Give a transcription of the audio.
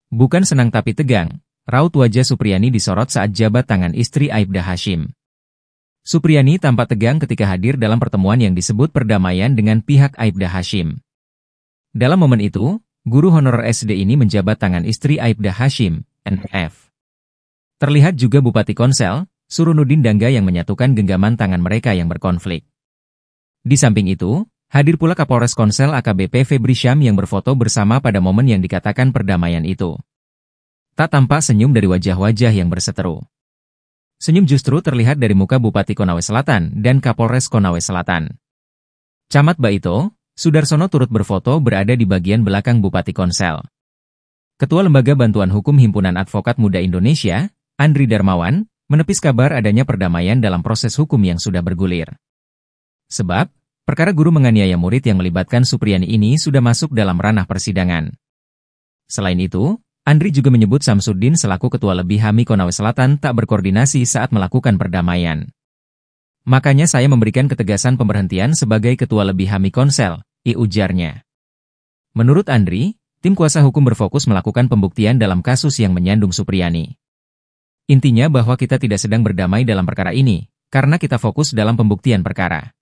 Bukan senang tapi tegang, raut wajah Supriyani disorot saat jabat tangan istri Aibda Hashim. Supriyani tampak tegang ketika hadir dalam pertemuan yang disebut perdamaian dengan pihak Aibda Hashim. Dalam momen itu, guru honorer SD ini menjabat tangan istri Aibda Hashim, NF. Terlihat juga Bupati Konsel, Surunudin Dangga yang menyatukan genggaman tangan mereka yang berkonflik. Di samping itu, hadir pula Kapolres Konsel AKBP Febri Syam yang berfoto bersama pada momen yang dikatakan perdamaian itu. Tak tampak senyum dari wajah-wajah yang berseteru. Senyum justru terlihat dari muka Bupati Konawe Selatan dan Kapolres Konawe Selatan. Camat Baito, Sudarsono turut berfoto berada di bagian belakang Bupati Konsel. Ketua Lembaga Bantuan Hukum Himpunan Advokat Muda Indonesia, Andri Darmawan, menepis kabar adanya perdamaian dalam proses hukum yang sudah bergulir. Sebab, perkara guru menganiaya murid yang melibatkan Supriyani ini sudah masuk dalam ranah persidangan. Selain itu, Andri juga menyebut Samsudin selaku Ketua Lebih HAMI Konawe Selatan tak berkoordinasi saat melakukan perdamaian. Makanya saya memberikan ketegasan pemberhentian sebagai Ketua Lebih HAMI Konsel, ujarnya. Menurut Andri, tim kuasa hukum berfokus melakukan pembuktian dalam kasus yang menyandung Supriyani. Intinya bahwa kita tidak sedang berdamai dalam perkara ini, karena kita fokus dalam pembuktian perkara.